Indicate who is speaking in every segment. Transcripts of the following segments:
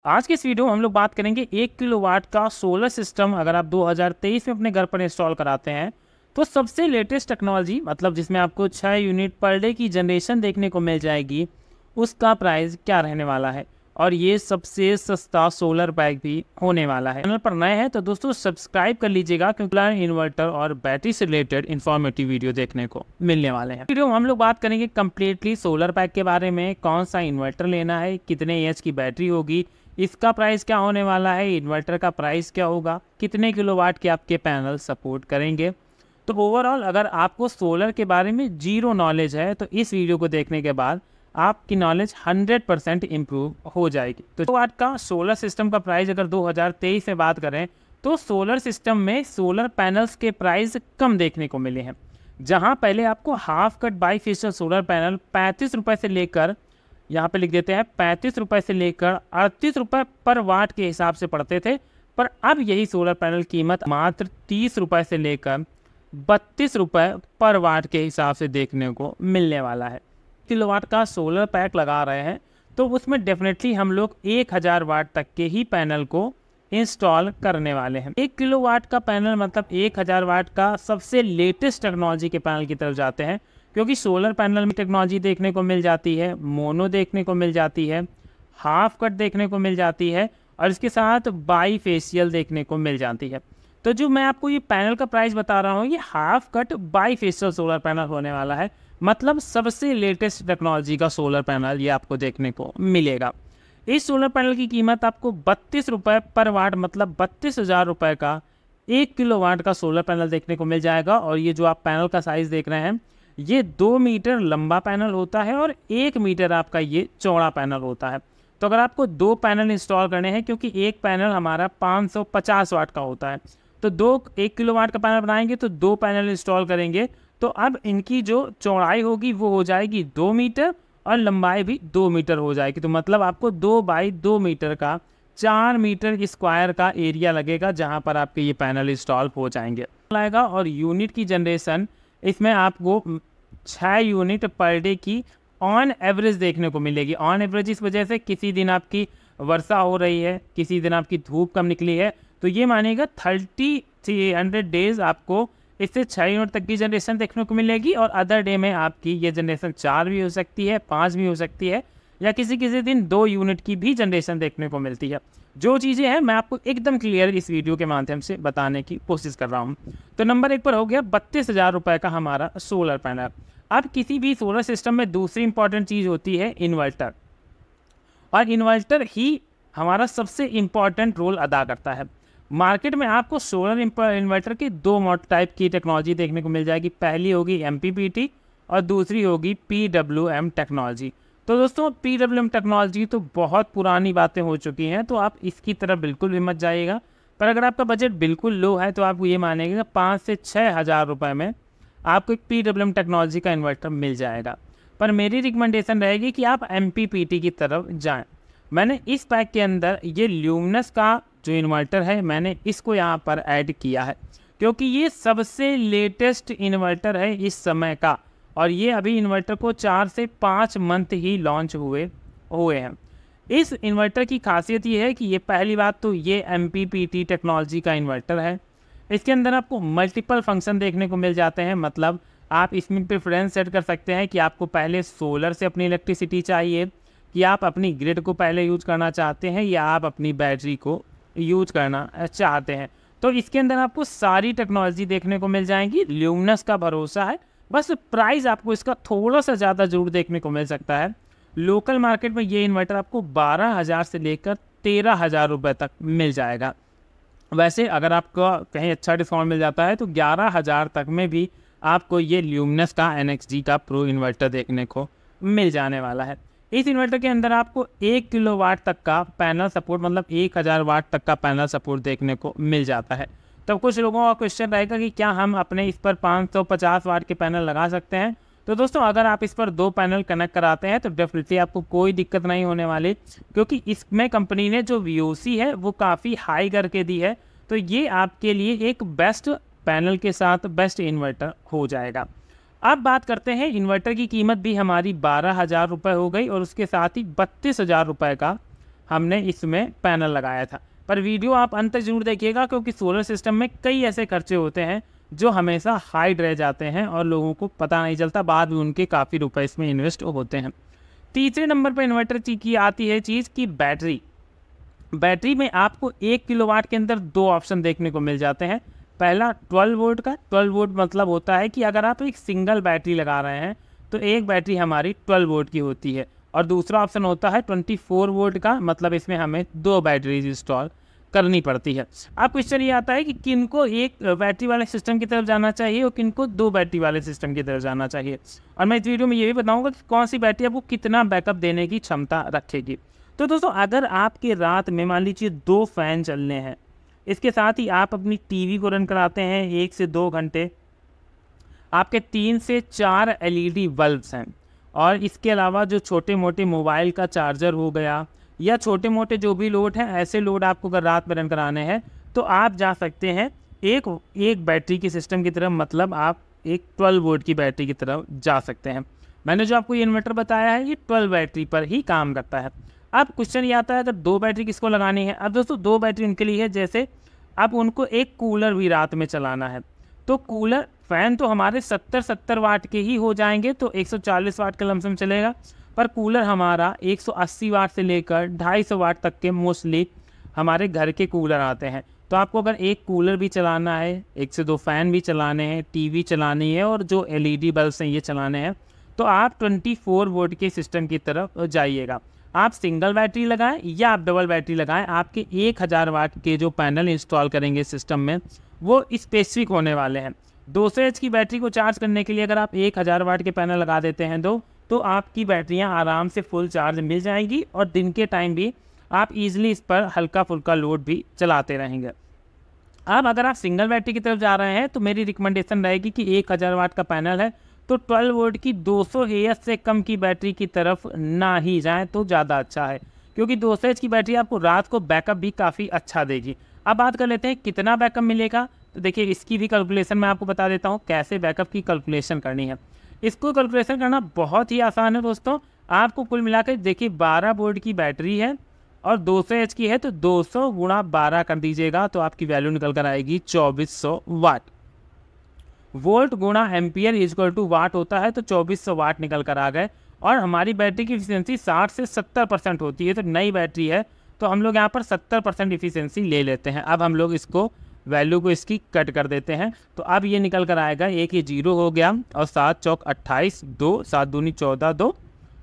Speaker 1: आज के इस वीडियो में हम लोग बात करेंगे 1 किलोवाट का सोलर सिस्टम अगर आप 2023 में अपने घर पर इंस्टॉल कराते हैं तो सबसे लेटेस्ट टेक्नोलॉजी मतलब जिसमें आपको 6 यूनिट पर डे की जनरेशन देखने को मिल जाएगी, उसका प्राइस क्या रहने वाला है और ये सबसे सस्ता सोलर पैक भी होने वाला है। चैनल पर नए हैं तो दोस्तों सब्सक्राइब कर लीजिएगा क्योंकि इन्वर्टर और बैटरी से रिलेटेड इन्फॉर्मेटिव वीडियो देखने को मिलने वाले हैं। वीडियो में हम लोग बात करेंगे कम्प्लीटली सोलर पैक के बारे में, कौन सा इन्वर्टर लेना है, कितने एच की बैटरी होगी, इसका प्राइस क्या होने वाला है, इन्वर्टर का प्राइस क्या होगा, कितने किलोवाट के आपके पैनल सपोर्ट करेंगे। तो ओवरऑल अगर आपको सोलर के बारे में जीरो नॉलेज है तो इस वीडियो को देखने के बाद आपकी नॉलेज 100% इम्प्रूव हो जाएगी। तो किलोवाट का सोलर सिस्टम का प्राइस अगर 2023 में बात करें तो सोलर सिस्टम में सोलर पैनल्स के प्राइस कम देखने को मिले हैं। जहां पहले आपको half cut bifacial solar panel 35 रुपये से लेकर, यहाँ पे लिख देते हैं 35 रुपये से लेकर 38 रुपये पर वाट के हिसाब से पड़ते थे, पर अब यही सोलर पैनल कीमत मात्र 30 रुपये से लेकर 32 रुपये पर वाट के हिसाब से देखने को मिलने वाला है। किलोवाट का सोलर पैक लगा रहे हैं तो उसमें डेफिनेटली हम लोग 1000 वाट तक के ही पैनल को इंस्टॉल करने वाले हैं। 1 किलोवाट का पैनल मतलब 1000 वाट का सबसे लेटेस्ट टेक्नोलॉजी के पैनल की तरफ जाते हैं, क्योंकि सोलर पैनल में टेक्नोलॉजी देखने को मिल जाती है, मोनो देखने को मिल जाती है, हाफ कट देखने को मिल जाती है और इसके साथ बाई फेशियल देखने को मिल जाती है। तो जो मैं आपको ये पैनल का प्राइस बता रहा हूँ ये half cut by facial solar panel होने वाला है, मतलब सबसे लेटेस्ट टेक्नोलॉजी का सोलर पैनल ये आपको देखने को मिलेगा। इस सोलर पैनल की कीमत आपको 32 रुपये पर वाट मतलब 32,000 रुपये का 1 किलोवाट का सोलर पैनल देखने को मिल जाएगा। और ये जो आप पैनल का साइज़ देख रहे हैं ये 2 मीटर लंबा पैनल होता है और 1 मीटर आपका ये चौड़ा पैनल होता है। तो अगर आपको 2 पैनल इंस्टॉल करने हैं, क्योंकि एक पैनल हमारा 550 वाट का होता है, तो 1 किलोवाट का पैनल बनाएंगे तो 2 पैनल इंस्टॉल करेंगे, तो अब इनकी जो चौड़ाई होगी वो हो जाएगी 2 मीटर और लंबाई भी 2 मीटर हो जाएगी। तो मतलब आपको 2 बाई 2 मीटर का 4 मीटर स्क्वायर का एरिया लगेगा जहाँ पर आपके ये पैनल इंस्टॉल हो जाएंगे आएगा। और यूनिट की जनरेशन इसमें आपको 6 यूनिट पर डे की ऑन एवरेज देखने को मिलेगी। ऑन एवरेज इस वजह से किसी दिन आपकी वर्षा हो रही है, किसी दिन आपकी धूप कम निकली है, तो ये मानेगा 300 डेज आपको इससे 6 यूनिट तक की जनरेशन देखने को मिलेगी। और अदर डे में आपकी ये जनरेशन 4 भी हो सकती है, 5 भी हो सकती है, या किसी किसी दिन 2 यूनिट की भी जनरेशन देखने को मिलती है। जो चीज़ें हैं मैं आपको एकदम क्लियर इस वीडियो के माध्यम से बताने की कोशिश कर रहा हूँ। तो नंबर 1 पर हो गया 32,000 रुपये का हमारा सोलर पैनल। अब किसी भी सोलर सिस्टम में दूसरी इंपॉर्टेंट चीज़ होती है इन्वर्टर, और इन्वर्टर ही हमारा सबसे इम्पॉर्टेंट रोल अदा करता है। मार्केट में आपको सोलर इन्वर्टर की 2 टाइप की टेक्नोलॉजी देखने को मिल जाएगी। पहली होगी MPPT और दूसरी होगी PWM टेक्नोलॉजी। तो दोस्तों PWM टेक्नोलॉजी तो बहुत पुरानी बातें हो चुकी हैं, तो आप इसकी तरफ बिल्कुल भी मत जाइएगा। पर अगर आपका बजट बिल्कुल लो है तो आप ये मानेंगे 5 से 6 हज़ार रुपये में आपको एक PWM टेक्नोलॉजी का इन्वर्टर मिल जाएगा। पर मेरी रिकमेंडेशन रहेगी कि आप MPPT की तरफ जाएं। मैंने इस पैक के अंदर ये ल्यूमिनस का जो इन्वर्टर है मैंने इसको यहाँ पर ऐड किया है, क्योंकि ये सबसे लेटेस्ट इन्वर्टर है इस समय का, और ये अभी इन्वर्टर को 4 से 5 मंथ ही लॉन्च हुए हैं। इस इन्वर्टर की खासियत ये है कि ये पहली बात तो ये MPPT टेक्नोलॉजी का इन्वर्टर है। इसके अंदर आपको मल्टीपल फंक्शन देखने को मिल जाते हैं, मतलब आप इसमें प्रेफरेंस सेट कर सकते हैं कि आपको पहले सोलर से अपनी इलेक्ट्रिसिटी चाहिए, कि आप अपनी ग्रिड को पहले यूज करना चाहते हैं, या आप अपनी बैटरी को यूज करना चाहते हैं। तो इसके अंदर आपको सारी टेक्नोलॉजी देखने को मिल जाएंगी। ल्यूमिनस का भरोसा है, बस प्राइस आपको इसका थोड़ा सा ज़्यादा जरूर देखने को मिल सकता है। लोकल मार्केट में ये इन्वर्टर आपको 12,000 से लेकर 13,000 रुपये तक मिल जाएगा। वैसे अगर आपको कहीं अच्छा डिस्काउंट मिल जाता है तो 11,000 तक में भी आपको ये ल्यूमिनस का NXG का प्रो इन्वर्टर देखने को मिल जाने वाला है। इस इन्वर्टर के अंदर आपको 1 किलोवाट तक का पैनल सपोर्ट मतलब 1000 वाट तक का पैनल सपोर्ट देखने को मिल जाता है। तब कुछ लोगों का क्वेश्चन रहेगा कि क्या हम अपने इस पर 550 वाट के पैनल लगा सकते हैं। तो दोस्तों अगर आप इस पर 2 पैनल कनेक्ट कराते हैं तो डेफिनेटली आपको कोई दिक्कत नहीं होने वाली, क्योंकि इसमें कंपनी ने जो VOC है वो काफ़ी हाई करके दी है। तो ये आपके लिए एक बेस्ट पैनल के साथ बेस्ट इन्वर्टर हो जाएगा। अब बात करते हैं इन्वर्टर की कीमत भी हमारी 12,000 रुपये हो गई और उसके साथ ही 32,000 रुपये का हमने इसमें पैनल लगाया था। पर वीडियो आप अंत तक जरूर देखिएगा, क्योंकि सोलर सिस्टम में कई ऐसे खर्चे होते हैं जो हमेशा हाइड रह जाते हैं और लोगों को पता नहीं चलता, बाद में उनके काफ़ी रुपए इसमें इन्वेस्ट होते हैं। तीसरे नंबर पर इन्वर्टर की आती है चीज़ की बैटरी। बैटरी में आपको 1 किलोवाट के अंदर 2 ऑप्शन देखने को मिल जाते हैं। पहला 12 वोल्ट का। 12 वोल्ट मतलब होता है कि अगर आप एक सिंगल बैटरी लगा रहे हैं तो एक बैटरी हमारी 12 वोल्ट की होती है, और दूसरा ऑप्शन होता है 24 वोल्ट का, मतलब इसमें हमें 2 बैटरीज इंस्टॉल करनी पड़ती है। अब क्वेश्चन ये आता है कि किनको एक बैटरी वाले सिस्टम की तरफ जाना चाहिए और किनको 2 बैटरी वाले सिस्टम की तरफ जाना चाहिए, और मैं इस वीडियो में ये भी बताऊंगा कि कौन सी बैटरी आपको कितना बैकअप देने की क्षमता रखेगी। तो दोस्तों, अगर आपके रात में मान लीजिए 2 फैन चलने हैं, इसके साथ ही आप अपनी टीवी को रन कराते हैं 1 से 2 घंटे, आपके 3 से 4 LED बल्ब्स हैं, और इसके अलावा जो छोटे मोटे मोबाइल का चार्जर हो गया या छोटे मोटे जो भी लोड हैं, ऐसे लोड आपको अगर रात में रन कराने हैं तो आप जा सकते हैं एक बैटरी के सिस्टम की तरफ, मतलब आप एक 12 वोल्ट की बैटरी की तरफ जा सकते हैं। मैंने जो आपको ये इन्वर्टर बताया है ये 12 बैटरी पर ही काम करता है। अब क्वेश्चन ये आता है अगर 2 बैटरी किसको लगानी है। अब दोस्तों 2 बैटरी उनके लिए है जैसे अब उनको एक कूलर भी रात में चलाना है, तो कूलर फैन तो हमारे 70 वाट के ही हो जाएंगे, तो 140 वाट का लमसम चलेगा, पर कूलर हमारा 180 वाट से लेकर 250 वाट तक के मोस्टली हमारे घर के कूलर आते हैं। तो आपको अगर एक कूलर भी चलाना है, 1 से 2 फैन भी चलाने हैं, टीवी चलानी है और जो LED बल्ब्स हैं ये चलाने हैं, तो आप 24 वोल्ट के सिस्टम की तरफ जाइएगा। आप सिंगल बैटरी लगाएं या आप डबल बैटरी लगाएं, आपके 1000 वाट के जो पैनल इंस्टॉल करेंगे सिस्टम में वो स्पेसिफिक होने वाले हैं। 200 एच की बैटरी को चार्ज करने के लिए अगर आप 1000 वाट के पैनल लगा देते हैं तो आपकी बैटरियां आराम से फुल चार्ज मिल जाएंगी, और दिन के टाइम भी आप इजीली इस पर हल्का फुल्का लोड भी चलाते रहेंगे। अब अगर आप सिंगल बैटरी की तरफ जा रहे हैं तो मेरी रिकमेंडेशन रहेगी कि 1000 वाट का पैनल है तो 12 वोल्ट की 200 AH से कम की बैटरी की तरफ ना ही जाएं तो ज़्यादा अच्छा है, क्योंकि 200 एच की बैटरी आपको रात को बैकअप भी काफ़ी अच्छा देगी। अब बात कर लेते हैं कितना बैकअप मिलेगा। तो देखिए इसकी भी कैलकुलेशन मैं आपको बता देता हूँ कैसे बैकअप की कैलकुलेशन करनी है। इसको कैलकुलेशन करना बहुत ही आसान है दोस्तों। आपको कुल मिलाकर देखिए 12 वोल्ट की बैटरी है और 200 एच की है, तो 200 गुणा 12 कर दीजिएगा तो आपकी वैल्यू निकल कर आएगी 2400 वाट। वोल्ट गुणा एम्पियर इक्वल टू वाट होता है, तो 2400 वाट निकल कर आ गए। और हमारी बैटरी की इफिशियंसी 60 से 70% होती है, तो नई बैटरी है तो हम लोग यहाँ पर 70% इफिशियंसी ले लेते हैं। अब हम लोग इसको वैल्यू को इसकी कट कर देते हैं, तो अब ये निकल कर आएगा, एक ये 0 हो गया और 7 चौक 28, 2 7 दूनी 14, 2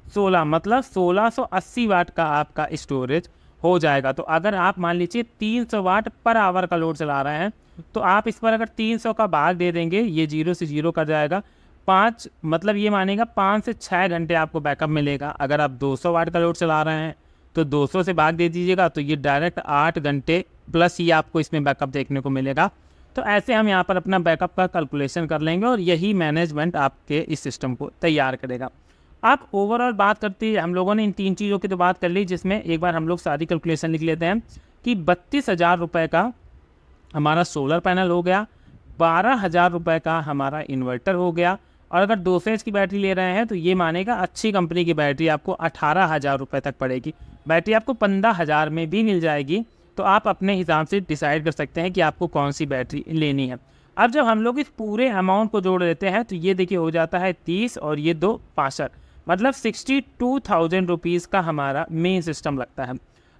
Speaker 1: 16, मतलब 1680 वाट का आपका स्टोरेज हो जाएगा। तो अगर आप मान लीजिए 300 वाट पर आवर का लोड चला रहे हैं तो आप इस पर अगर 300 का भाग दे देंगे, ये 0 से 0 कर जाएगा 5, मतलब ये मानेगा 5 से 6 घंटे आपको बैकअप मिलेगा। अगर आप 200 वाट का लोड चला रहे हैं तो 200 से भाग दे दीजिएगा तो ये डायरेक्ट 8 घंटे प्लस ही आपको इसमें बैकअप देखने को मिलेगा। तो ऐसे हम यहाँ पर अपना बैकअप का कैलकुलेशन कर लेंगे और यही मैनेजमेंट आपके इस सिस्टम को तैयार करेगा। आप ओवरऑल बात करते हैं, हम लोगों ने इन 3 चीज़ों की तो बात कर ली, जिसमें एक बार हम लोग सारी कैलकुलेशन लिख लेते हैं कि 32,000 रुपये का हमारा सोलर पैनल हो गया, 12,000 रुपये का हमारा इन्वर्टर हो गया, और अगर 200 एच की बैटरी ले रहे हैं तो ये मानेगा अच्छी कंपनी की बैटरी आपको 18,000 रुपये तक पड़ेगी। बैटरी आपको 15,000 में भी मिल जाएगी, तो आप अपने हिसाब से डिसाइड कर सकते हैं कि आपको कौन सी बैटरी लेनी है। अब जब हम लोग इस पूरे अमाउंट को जोड़ देते हैं तो ये देखिए हो जाता है 30 और ये 2 65, मतलब 62,000 रुपीज़ का हमारा मेन सिस्टम लगता है।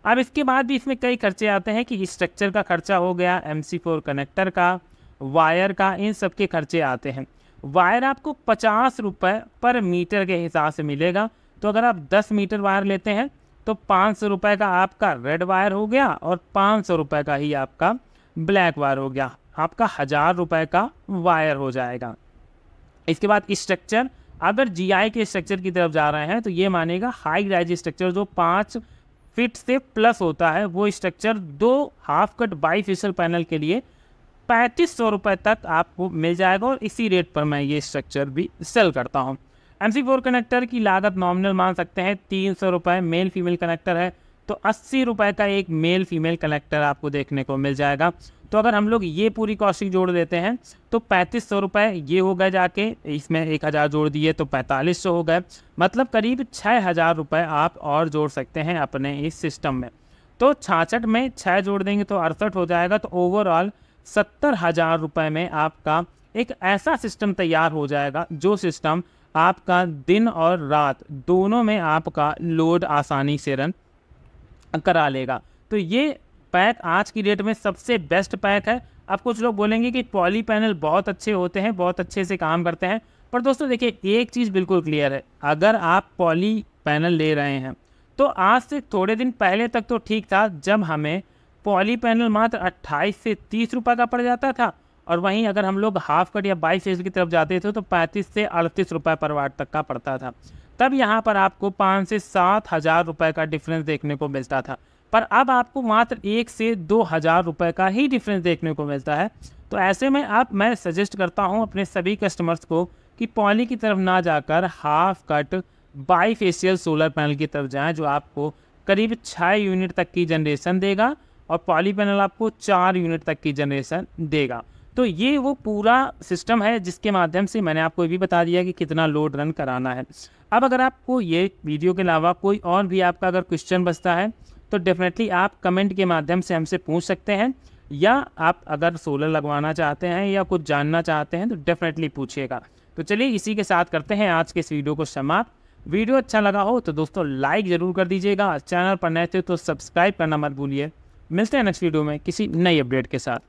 Speaker 1: अब इसके बाद भी इसमें कई खर्चे आते हैं कि स्ट्रक्चर का खर्चा हो गया, MC4 कनेक्टर का, वायर का, इन सब के खर्चे आते हैं। वायर आपको 50 रुपये पर मीटर के हिसाब से मिलेगा, तो अगर आप 10 मीटर वायर लेते हैं तो 500 रुपये का आपका रेड वायर हो गया और 500 रुपये का ही आपका ब्लैक वायर हो गया, आपका 1000 रुपये का वायर हो जाएगा। इसके बाद स्ट्रक्चर, अगर GI के स्ट्रक्चर की तरफ जा रहे हैं तो ये मानेगा हाई राइज स्ट्रक्चर जो 5 फीट से प्लस होता है, वो structure 2 half cut bifacial panel के लिए 3500 रुपये तक आपको मिल जाएगा, और इसी रेट पर मैं ये स्ट्रक्चर भी सेल करता हूँ। MC4 कनेक्टर की लागत नॉमिनल मान सकते हैं 300 रुपये, मेल फीमेल कनेक्टर है तो 80 रुपये का एक मेल फीमेल कलेक्टर आपको देखने को मिल जाएगा। तो अगर हम लोग ये पूरी कॉस्टिंग जोड़ देते हैं तो 3500 रुपये ये हो गए, जाके इसमें 1000 जोड़ दिए तो 4500 हो गए, मतलब करीब 6000 रुपये आप और जोड़ सकते हैं अपने इस सिस्टम में। तो 66 में 6 जोड़ देंगे तो 68 हो जाएगा। तो ओवरऑल 70,000 रुपये में आपका एक ऐसा सिस्टम तैयार हो जाएगा जो सिस्टम आपका दिन और रात दोनों में आपका लोड आसानी से रन करा लेगा। तो ये पैक आज की डेट में सबसे बेस्ट पैक है। अब कुछ लोग बोलेंगे कि पॉली पैनल बहुत अच्छे होते हैं, बहुत अच्छे से काम करते हैं, पर दोस्तों देखिए एक चीज़ बिल्कुल क्लियर है, अगर आप पॉली पैनल ले रहे हैं तो आज से थोड़े दिन पहले तक तो ठीक था, जब हमें पॉली पैनल मात्र 28 से 30 रुपये का पड़ जाता था, और वहीं अगर हम लोग हाफ कट या बाई फेज की तरफ जाते थे तो 35 से 38 रुपये पर वाट तक का पड़ता था। तब यहाँ पर आपको 5 से 7 हज़ार रुपये का डिफरेंस देखने को मिलता था, पर अब आपको मात्र 1 से 2 हज़ार रुपये का ही डिफरेंस देखने को मिलता है। तो ऐसे में अब मैं सजेस्ट करता हूँ अपने सभी कस्टमर्स को कि पॉली की तरफ ना जाकर half cut by facial solar panel की तरफ जाएं, जो आपको करीब 6 यूनिट तक की जनरेशन देगा और पॉली पैनल आपको 4 यूनिट तक की जनरेशन देगा। तो ये वो पूरा सिस्टम है जिसके माध्यम से मैंने आपको ये भी बता दिया कि कितना लोड रन कराना है। अब अगर आपको ये वीडियो के अलावा कोई और भी आपका अगर क्वेश्चन बचता है तो डेफिनेटली आप कमेंट के माध्यम से हमसे पूछ सकते हैं, या आप अगर सोलर लगवाना चाहते हैं या कुछ जानना चाहते हैं तो डेफिनेटली पूछिएगा। तो चलिए इसी के साथ करते हैं आज के इस वीडियो को समाप्त। वीडियो अच्छा लगा हो तो दोस्तों लाइक ज़रूर कर दीजिएगा, चैनल पर नए थे तो सब्सक्राइब करना मत भूलिए। मिलते हैं नेक्स्ट वीडियो में किसी नई अपडेट के साथ।